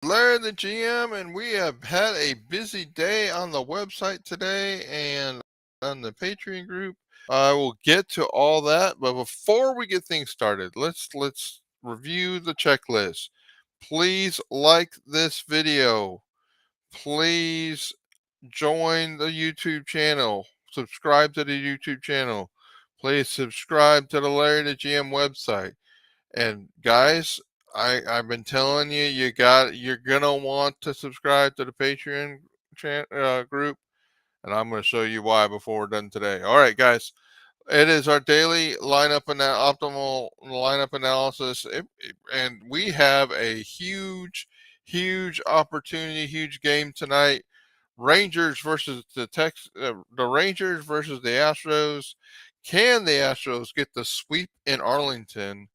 Larry the GM, and we have had a busy day on the website today and on the Patreon group. I will get to all that, but before we get things started, let's review the checklist. Please like this video. Please join the YouTube channel. Subscribe to the YouTube channel. Please subscribe to the Larry the GM website. And guys, I've been telling you, you're gonna want to subscribe to the Patreon group, and I'm gonna show you why before we're done today. All right, guys, it is our daily optimal lineup analysis, and we have a huge opportunity, huge game tonight. The Rangers versus the Astros. Can the Astros get the sweep in Arlington?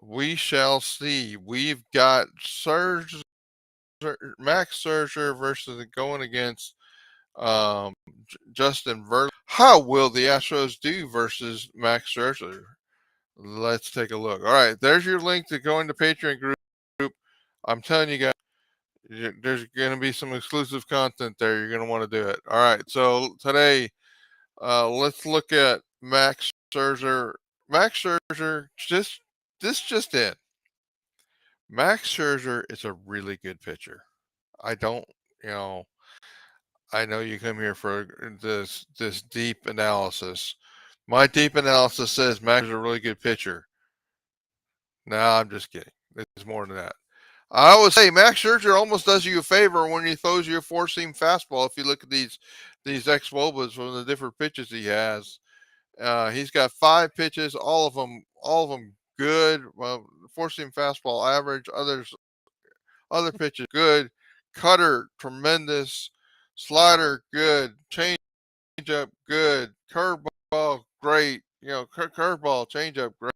We shall see. We've got Max Scherzer versus going against Justin Verlander. How will the Astros do versus Max Scherzer? Let's take a look. All right, there's your link to go into Patreon group. I'm telling you guys, there's going to be some exclusive content there. You're going to want to do it. All right, so today, let's look at Max Scherzer. Max Scherzer, just in. Max Scherzer is a really good pitcher. I don't, you know, I know you come here for this deep analysis. My deep analysis says Max is a really good pitcher. No, I'm just kidding. It's more than that. I would say Max Scherzer almost does you a favor when he throws you a four-seam fastball. If you look at these ex-Wobas from the different pitches he has, he's got 5 pitches, all of them good. Well, four-seam fastball average. Other pitches good. Cutter tremendous. Slider good. Changeup good. Curveball great. Curveball, changeup great.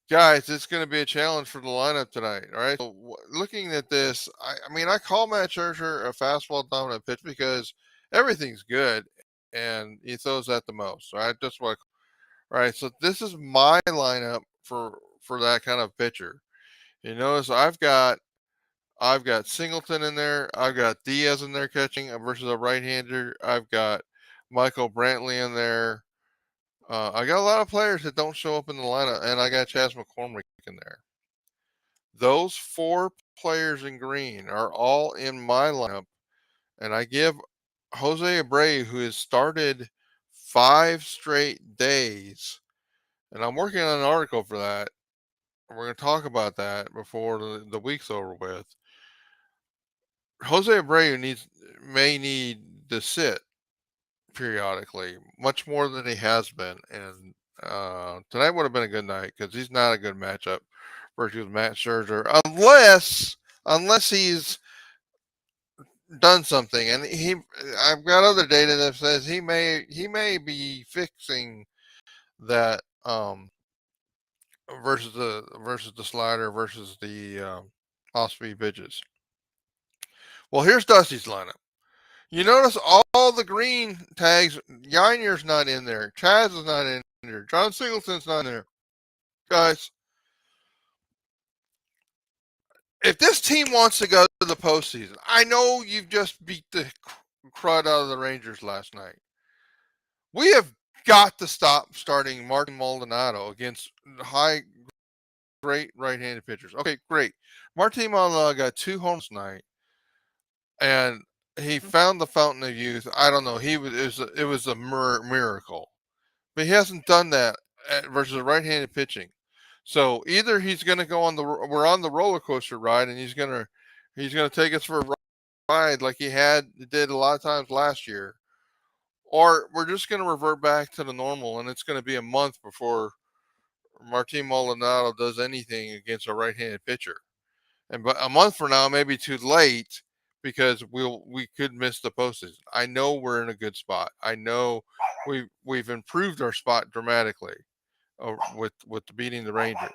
Guys, it's going to be a challenge for the lineup tonight. All right. So looking at this, I mean, I call Matt Scherzer a fastball dominant pitch because everything's good and he throws at the most. All right. That's what. All right. So this is my lineup for that kind of pitcher. You notice I've got Singleton in there. I've got Diaz in there catching versus a right-hander. I've got Michael Brantley in there. I got a lot of players that don't show up in the lineup, and I got Chas McCormick in there. Those 4 players in green are all in my lineup, and I give Jose Abreu, who has started 5 straight days, and I'm working on an article for that. We're going to talk about that before the week's over with. Jose Abreu may need to sit periodically, much more than he has been. And tonight would have been a good night because he's not a good matchup versus Matt Scherzer, unless he's done something. And I've got other data that says he may be fixing that versus the slider versus the off speed pitches. Well, here's Dusty's lineup. You notice all the green tags. Yiner's not in there. Chaz is not in there. John Singleton's not in there. Guys, if this team wants to go to the postseason, I know you've just beat the crud out of the Rangers last night. We have got to stop starting Martin Maldonado against great right-handed pitchers. Okay, great. Martin Maldonado got 2 homers tonight, and he found the fountain of youth. I don't know. It was a miracle, but he hasn't done that versus right-handed pitching. So either he's going to we're on the roller coaster ride, and he's going to take us for a ride like he did a lot of times last year, or we're just going to revert back to the normal, and it's going to be a month before Martin Maldonado does anything against a right-handed pitcher. And but a month from now may be too late because we could miss the postseason. I know we're in a good spot. I know we've improved our spot dramatically with beating the Rangers.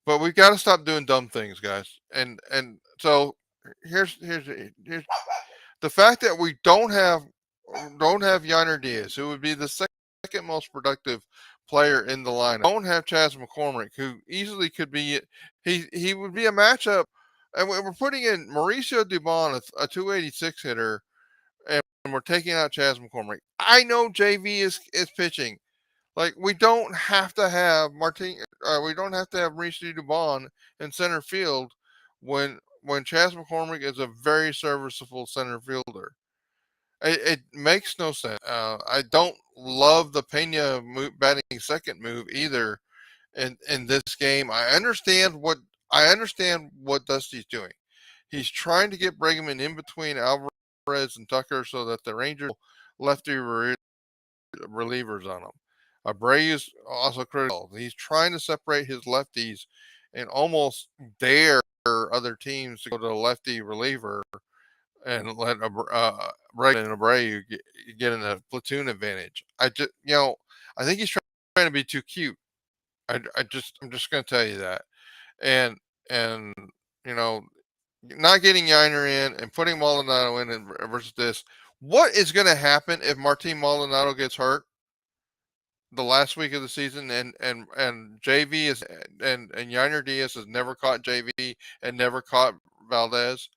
But we've got to stop doing dumb things, guys. And so here's the fact that we don't have Yiner Diaz, who would be the second most productive player in the lineup. Don't have Chas McCormick, who easily could be he would be a matchup And we're putting in Mauricio Dubon, a 286 hitter, and we're taking out Chas McCormick. I know JV is pitching. Like, we don't have to have we don't have to have Mauricio Dubon in center field when Chas McCormick is a very serviceable center fielder. It makes no sense. I don't love the Pena batting second move either in this game. I understand what Dusty's doing. He's trying to get Bregman in between Alvarez and Tucker so that the Rangers lefty relievers on him. Abreu's also critical. He's trying to separate his lefties and almost dare other teams to go to a lefty reliever and let Bregman and Abreu get in a platoon advantage. I think he's trying to be too cute. I'm just going to tell you that. And you know, not getting Yiner in and putting Maldonado in versus this. What is going to happen if Martin Maldonado gets hurt the last week of the season and JV is and Yiner Diaz has never caught JV and never caught Valdez?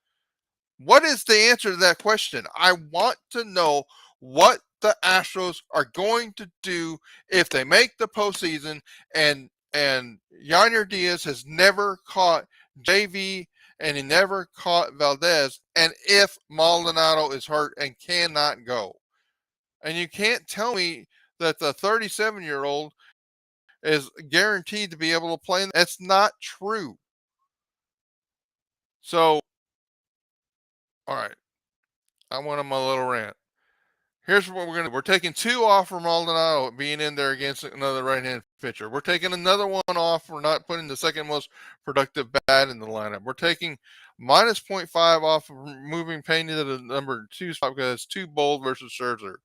What is the answer to that question? I want to know what the Astros are going to do if they make the postseason and Yiner Diaz has never caught JV and he never caught Valdez, and if Maldonado is hurt and cannot go. And you can't tell me that the 37-year-old is guaranteed to be able to play. That's not true. So, all right. I went on my little rant. Here's what we're going to do. We're taking 2 off for Maldonado being in there against another right-handed pitcher. We're taking another 1 off for not putting the second most productive bat in the lineup. We're taking minus 0.5 off of moving Pena to the number 2 spot because it's too bold versus Scherzer.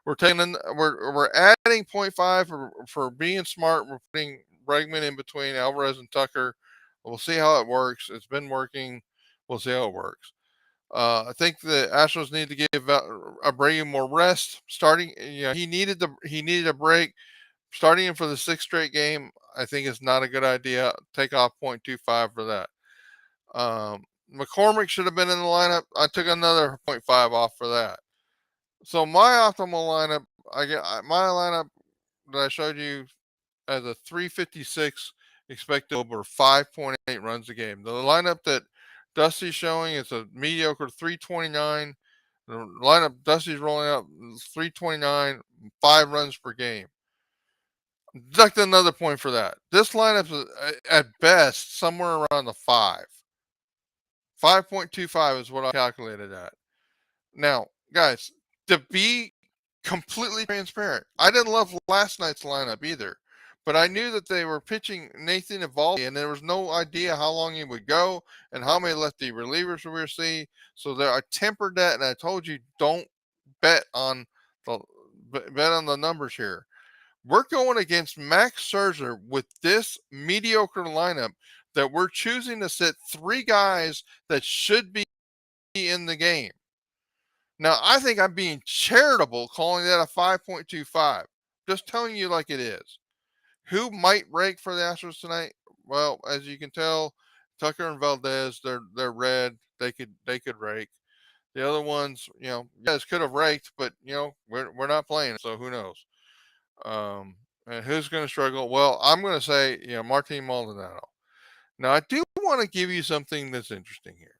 We're adding 0.5 for being smart. We're putting Bregman in between Alvarez and Tucker. We'll see how it works. It's been working. We'll see how it works. I think the Astros need to give Abreu more rest. He needed a break. Starting him for the 6th straight game, I think is not a good idea. Take off 0.25 for that. McCormick should have been in the lineup. I took another 0.5 off for that. So my optimal lineup, my lineup that I showed you as a 356 expected over 5.8 runs a game. The lineup that Dusty's showing is a mediocre 329. The lineup Dusty's rolling out 329, 5 runs per game. Deduct another point for that. This lineup is at best somewhere around the 5. 5.25 is what I calculated at. Now, guys, to be completely transparent, I didn't love last night's lineup either. But I knew that they were pitching Nathan Eovaldi, and there was no idea how long he would go and how many lefty relievers we were seeing. So there, I tempered that, and I told you don't bet on the numbers here. We're going against Max Scherzer with this mediocre lineup that we're choosing to sit 3 guys that should be in the game. Now, I think I'm being charitable calling that a 5.25. Just telling you like it is. Who might rake for the Astros tonight? Well, as you can tell, Tucker and Valdez, they're red. They could rake. The other ones, guys could have raked, but we're not playing, so who knows? And who's going to struggle? Well, I'm going to say Martin Maldonado. Now, I do want to give you something that's interesting here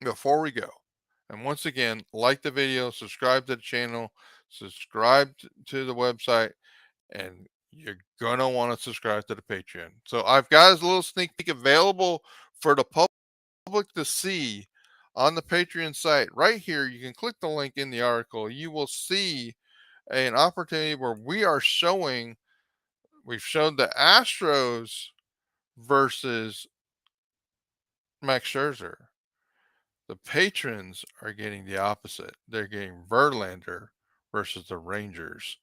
before we go. And once again, like the video, subscribe to the channel, subscribe to the website, and you're going to want to subscribe to the Patreon. So I've got a little sneak peek available for the public to see on the Patreon site. Right here, you can click the link in the article. You will see an opportunity where we've shown the Astros versus Max Scherzer. The patrons are getting the opposite. They're getting Verlander versus the Rangers.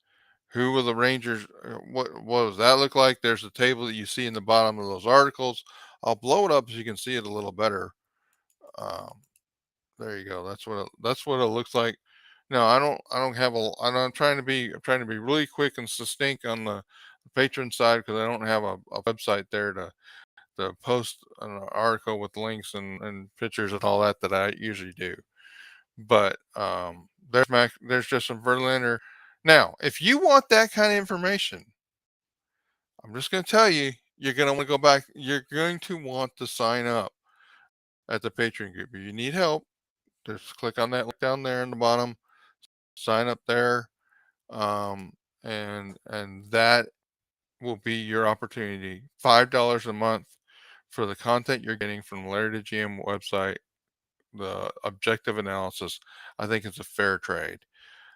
Who will the Rangers? What does that look like? There's the table that you see in the bottom of those articles. I'll blow it up so you can see it a little better. There you go. That's what it looks like. No, I don't have a. I'm trying to be really quick and succinct on the patron side because I don't have a website there to to post an article with links and pictures and all that I usually do. But there's just some Verlander. Now, if you want that kind of information, I'm just going to tell you, you're going to want to go back. You're going to want to sign up at the Patreon group. If you need help, just click on that link down there in the bottom. Sign up there, and that will be your opportunity. $5 a month for the content you're getting from Larry the GM website, the objective analysis. I think it's a fair trade.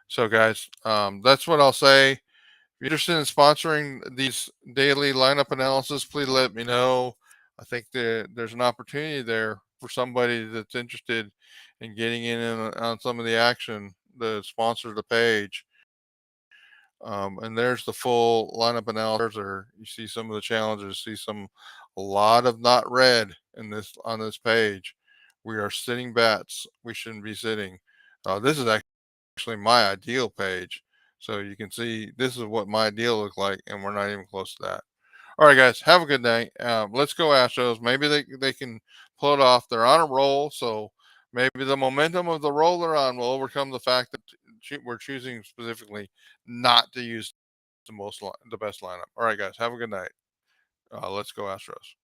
So, guys, that's what I'll say. If you're interested in sponsoring these daily lineup analysis, please let me know. I think there's an opportunity there for somebody that's interested in getting in on some of the action to sponsor the page. And there's the full lineup analysis. Or you see some of the challenges. See a lot of not red in this on this page. We are sitting bats. We shouldn't be sitting. This is actually my ideal page. So you can see this is what my ideal look like, and we're not even close to that. All right, guys, have a good night. Let's go Astros. Maybe they can pull it off. They're on a roll, so maybe the momentum of the roll they're on will overcome the fact that we're choosing specifically not to use the best lineup. All right, guys, have a good night. Let's go Astros.